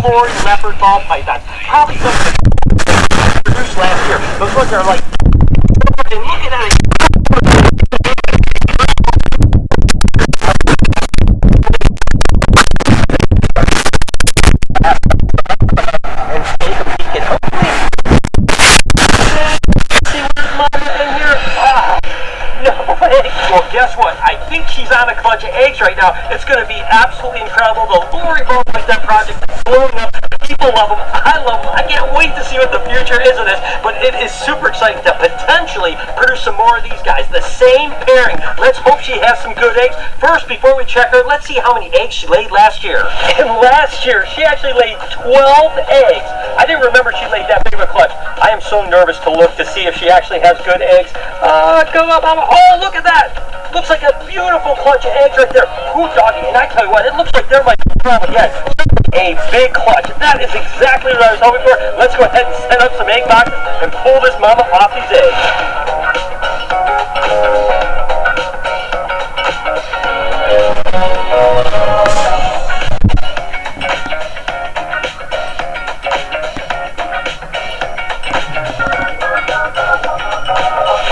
Lord leopard ball pythons. Probably something produced last year. Those ones are like, and look at that. And take a peek at hopefully. See where's Mama in here? Ah, no way. Well, guess what? I think she's on a clutch of eggs right now. It's going to be absolutely incredible. The Lori Ball Python project is blowing up. People love them. I love them. I can't wait to see what the future is of this, but it is super exciting to potentially produce some more of these guys. The same pairing. Let's hope she has some good eggs. First, before we check her, let's see how many eggs she laid last year. And last year, she actually laid 12 eggs. I didn't remember she laid that big of a clutch. I am so nervous to look to see if she actually has good eggs. Go up, Mama. Oh, look at that. Looks like a beautiful clutch of eggs right there. Ooh, doggy. And I tell you what, it looks like they're like probably a big clutch. That is exactly what I was hoping for. Let's go ahead and set up some egg boxes and pull this mama off these eggs.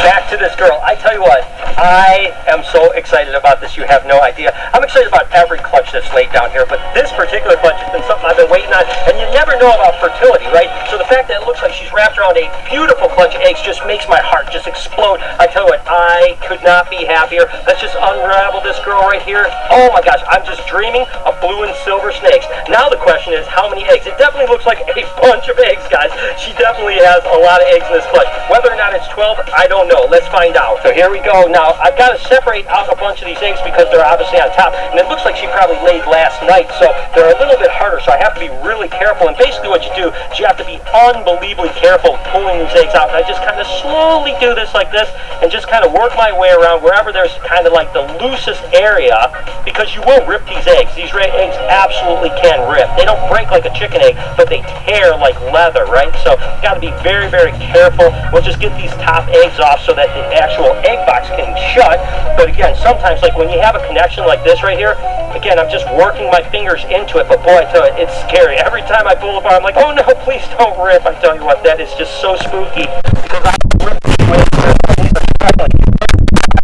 Back to this girl. I tell you what, I am so excited about this, you have no idea. I'm excited about every clutch that's laid down here, but this particular clutch has been something I've been waiting on, and you never know about fertility, right? So the fact that it looks like she's wrapped around a beautiful clutch of eggs just makes my heart just explode. I tell you what, I could not be happier. Let's just unravel this girl right here. Oh my gosh, I'm just dreaming of blue and silver snakes. Now the question is, how many eggs? It definitely looks like a bunch of eggs, guys. She definitely has a lot of eggs in this clutch. Whether or not it's 12, I don't know. Let's find out. So here we go. Now, I've got to separate out a bunch of these eggs because they're obviously on top, and it looks like she probably laid last night, so they're a little bit harder, so I have to be really careful. And basically what you do is you have to be unbelievably careful pulling these eggs out. And I just kind of slowly do this like this and just kind of work my way around wherever there's kind of like the loosest area, because you will rip these eggs. These eggs absolutely can rip. They don't break like a chicken egg, but they tear like leather, right? So you got to be very, very careful. We'll just get these top eggs off so that the actual egg box can shut. But again, sometimes like when you have a connection like this right here, again, I'm just working my fingers into it, but boy, I tell you, it's scary. Every time I pull apart, I'm like, oh no, please don't rip. I tell you what, that is just so spooky, because I rip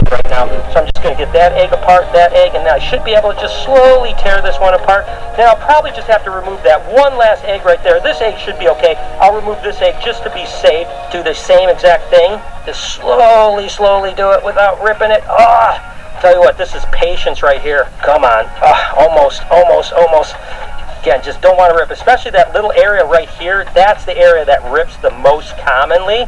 right now. So I'm just going to get that egg apart, that egg, and then I should be able to just slowly tear this one apart. Then I'll probably just have to remove that one last egg right there. This egg should be okay. I'll remove this egg just to be safe. Do the same exact thing. Just slowly do it without ripping it. Tell you what, this is patience right here. Come on. Almost. Again, just don't want to rip, especially that little area right here. That's the area that rips the most commonly.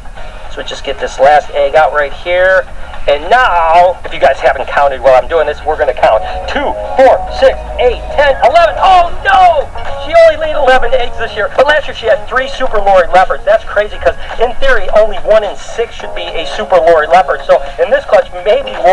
So just get this last egg out right here. And now, if you guys haven't counted while I'm doing this, we're going to count. 2, 4, 6, 8, 10, 11. Oh no! She only laid 11 eggs this year. But last year she had 3 super lorry leopards. That's crazy, because in theory, only 1 in 6 should be a super lorry leopard. So in this clutch, maybe 1,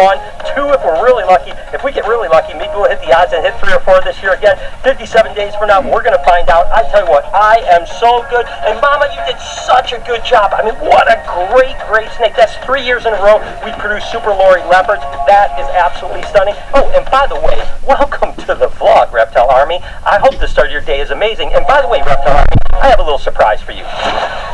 2 if we're really lucky. If we get really lucky, maybe we'll hit the odds and hit 3 or 4 this year again. 57 days from now, we're going to find out. I tell you what, I am so good. And Mama, you did such a good job. I mean, what a great snake. That's 3 years in a row we produced super lorry leopards. That is absolutely stunning. Oh, and by the way, welcome to the vlog, Reptile Army. I hope the start of your day is amazing. And by the way, Reptile Army, I have a little surprise for you.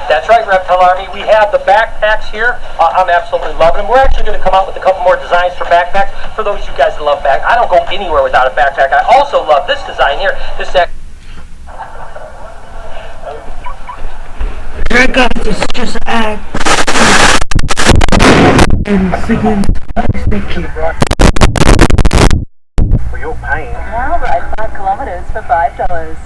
That's right, Reptile Army. We have the backpacks here. I'm absolutely loving them. We're actually going to come out with a couple more designs for backpacks for those of you guys that love backpacks. I don't go anywhere without a backpack. I also love this design here. This Here guys, it's just an ad. And singing, thank you. For your pain. Now ride 5 kilometers for $5.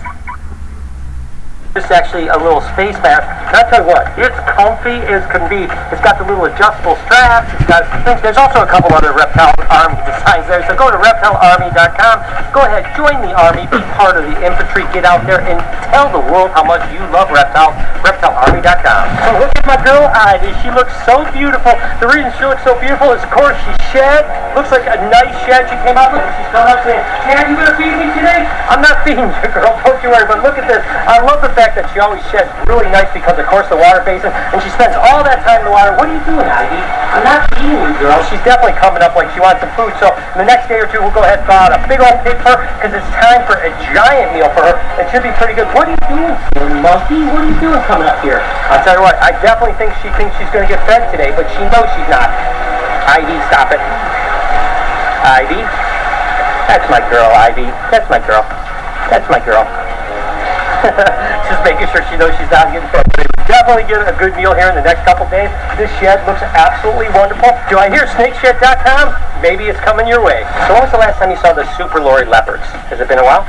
This is actually a little space mask. And I tell you what, it's comfy as can be. It's got the little adjustable straps. It's got things. There's also a couple other Reptile Army designs there. So go to reptilearmy.com. Go ahead, join the army, be part of the infantry, get out there and tell the world how much you love reptiles. Reptilearmy.com. So look at my girl Ivy. She looks so beautiful. The reason she looks so beautiful is, of course, she shed. Looks like a nice shed. She came out. Look, she's coming up saying, Dad, you gonna feed me today? I'm not feeding you, girl. Don't you worry. But look at this. I love the fact that she always sheds really nice because, of course, the water basin, and she spends all that time in the water. What are you doing, Ivy? I'm not feeding you, girl. She's definitely coming up like she wants have some food. So in the next day or two, we'll go ahead and thaw out a big old pig for her because it's time for a giant meal for her. It should be pretty good. What are you doing, monkey? What are you doing coming up here? I'll tell you what, I definitely think she thinks she's going to get fed today, but she knows she's not. Ivy, stop it. Ivy. That's my girl, Ivy. That's my girl. That's my girl. Just making sure she knows she's not getting fed. Definitely get a good meal here in the next couple days. This shed looks absolutely wonderful. Do I hear snakeshed.com? Maybe it's coming your way. So when was the last time you saw the super lorry leopards? Has it been a while?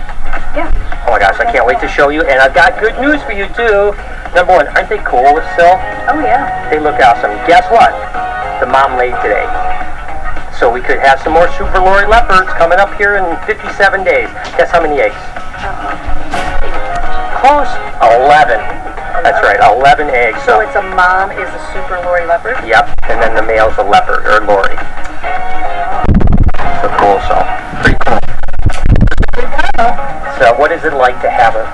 Yeah. Oh my gosh, I can't wait to show you. And I've got good news for you too. Number one, aren't they cool, Sil? Oh, yeah. They look awesome. Guess what? The mom laid today. So we could have some more super lorry leopards coming up here in 57 days. Guess how many eggs? Close. 11. That's right, 11 eggs. So it's a mom is a super lorry leopard? Yep, and then the male's a leopard, or lorry. So cool, so pretty cool. So what is it like to have a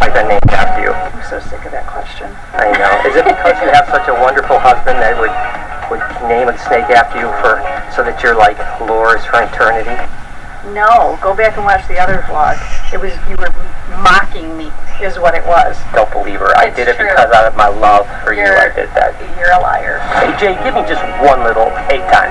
like that named after you? I'm so sick of that question. I know. Is it because you have such a wonderful husband that would name a snake after you so that you're like lures for eternity? No, go back and watch the other vlog. It was, you were mocking me, is what it was. Don't believe her. I did it because out of my love for you, I did that. You're a liar. Hey, Jay, give me just one little egg time.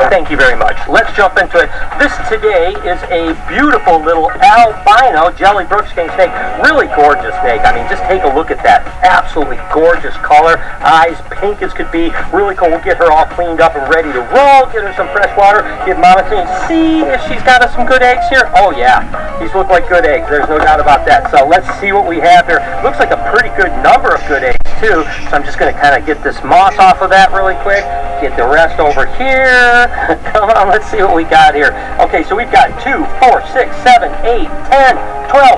Thank you very much. Let's jump into it. This today is a beautiful little albino jelly Brooks King snake. Really gorgeous snake. I mean, just take a look at that. Absolutely gorgeous color. Eyes pink as could be. Really cool. We'll get her all cleaned up and ready to roll. Get her some fresh water. Give Mama a see if she's got us some good eggs here. Oh, yeah. These look like good eggs. There's no doubt about that. So let's see what we have here. Looks like a pretty good number of good eggs, too. So I'm just going to kind of get this moss off of that really quick. Get the rest over here. Come on, let's see what we got here. Okay, so we've got 2, 4, 6, 7, 8, 10, 12,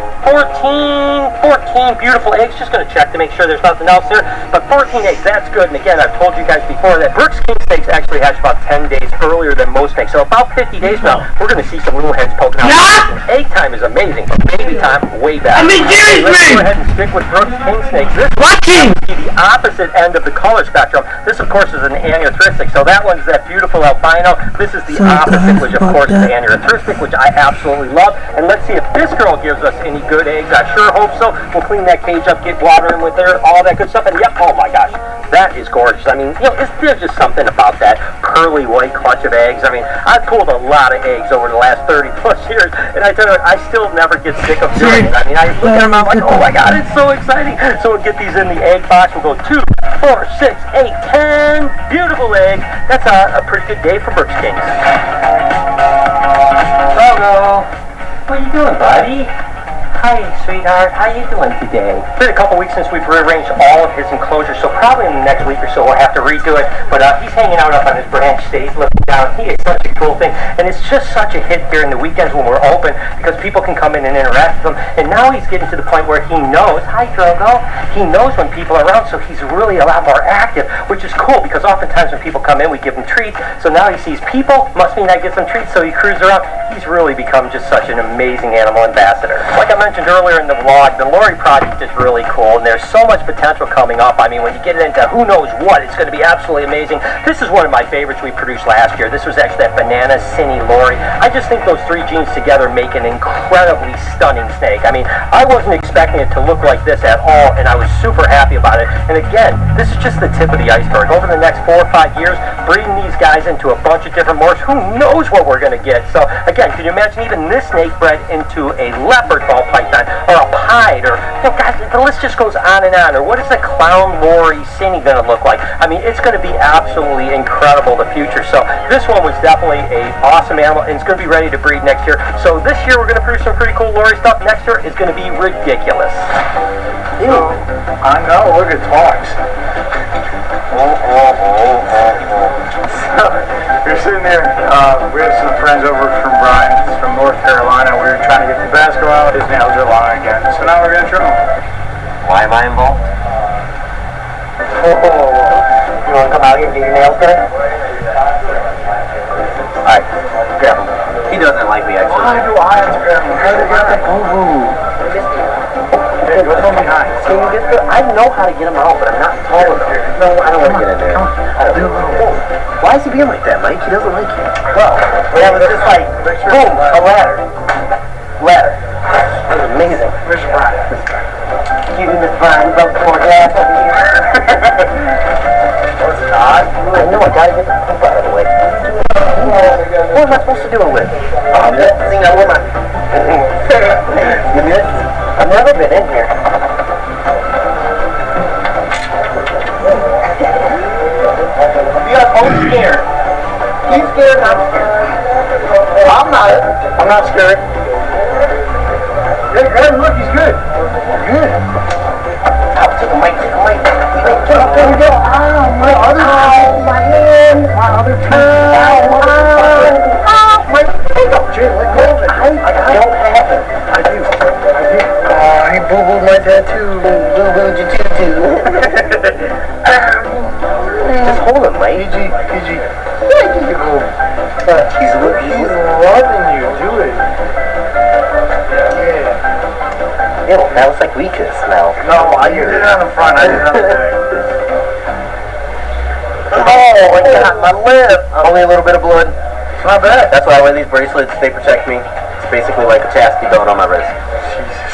14 beautiful eggs. Just going to check to make sure there's nothing else here. But 14 eggs, that's good. And again, I've told you guys before that Brooks King snakes actually hatch about 10 days earlier than most snakes. So about 50 days now, we're going to see some little heads poking out. Egg time is amazing, but baby time, way better. Okay, let's go ahead and stick with Brooks King snakes. This is the opposite end of the color spectrum. This, of course, is an aneurystic. So that one's that beautiful albino. This is the opposite, which, of course, is the aneurystic, which I absolutely love. And let's see if this girl gives us any good eggs. I sure hope so. We'll clean that cage up, get water in with her, all that good stuff. And yep, oh my gosh, that is gorgeous. I mean, you know, there's just something about that pearly white clutch of eggs. I mean, I've pulled a lot of eggs over the last 30 plus years, and I tell you what, I still never get sick of doing it. I mean, I look at them, I'm like, oh my god, it's so exciting. So we'll get these in the egg box. We'll go 2, 4, 6, 8, 10 beautiful eggs. That's a pretty good day for Brooks Kings. Rogo, what are you doing, buddy? Hi, sweetheart. How you doing today? It's been a couple weeks since we've rearranged all of his enclosures, so probably in the next week or so we'll have to redo it. But he's hanging out up on his branch stage, looking down. He is such a cool thing, and it's just such a hit during the weekends when we're open because people can come in and interact with him. And now he's getting to the point where he knows, hi Drogo, he knows when people are around, so he's really a lot more active, which is cool because oftentimes when people come in, we give him treats. So now he sees people, must mean I get some treats, so he cruises around. He's really become just such an amazing animal ambassador. Like I mentioned earlier in the vlog, the Lorry project is really cool, and there's so much potential coming up. I mean, when you get into who knows what, it's going to be absolutely amazing. This is one of my favorites we produced last year. This was actually that banana Cinny Lorry. I just think those three genes together make an incredibly stunning snake. I mean, I wasn't expecting it to look like this at all, and I was super happy about it. And again, this is just the tip of the iceberg. Over the next 4 or 5 years, breeding these guys into a bunch of different morphs, who knows what we're going to get. So again, can you imagine even this snake bred into a leopard ball python, or a pied, or, you know, guys, the list just goes on and on. Or what is the clown Lorry Cinny going to look like? I mean, it's going to be absolutely incredible, the future. So this one was definitely an awesome animal, and it's going to be ready to breed next year. So this year we're going to produce some pretty cool Lorry stuff. Next year is going to be ridiculous. So, I know, look at talks. So, we're sitting there, we have some friends over from Brian, from North Carolina. We were trying to get the basketball out. His nails are long again. So now we're going to trim them. Why am I involved? You want to come out here and get your nails done? Alright, grab him. He doesn't like me, actually. Why do I have to grab him? Hey, go from behind. Can you get the? I know how to get him out, but I'm not tall enough. No, I don't want to get in there. I don't know. Why is he being like that, Mike? He doesn't like you. Well, yeah, it was just like, boom, a ladder. Ladder. That was amazing. Where's your Brian? Excuse me, Miss Brian, about to pour gas over here. What's it odd? I know, I gotta get the poop out of the way. What am I supposed to do it with? That thing I want. You good? I've never been in here. You're both scared. He's scared, I'm scared. I'm not. I'm not scared. Hey, look, he's good. Good. I'll take a mic, take a mic. There we go. Ow, my other Ow, my hand. My other toe. Ow, my finger. Jay, let go of it. I don't have it. I do. He boo-booed my tattoo. Boo-booed your tutu. Just hold him, Mike. PG. He's loving you. Do it. Ew, that was like we kissed now. No, you did it on the front. I did it on the back. Oh, I got my lip. Only a little bit of blood. It's not bad. That's why I wear these bracelets. They protect me. It's basically like a chastity belt on my wrist.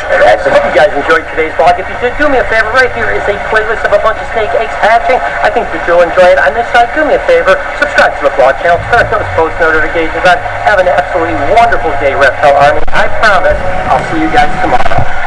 I hope you guys enjoyed today's vlog. If you did, do me a favor. Right here is a playlist of a bunch of snake eggs hatching. I think that you'll enjoy it. On this side, do me a favor. Subscribe to the vlog channel. Turn those post notifications on. Have an absolutely wonderful day, Reptile Army. I promise I'll see you guys tomorrow.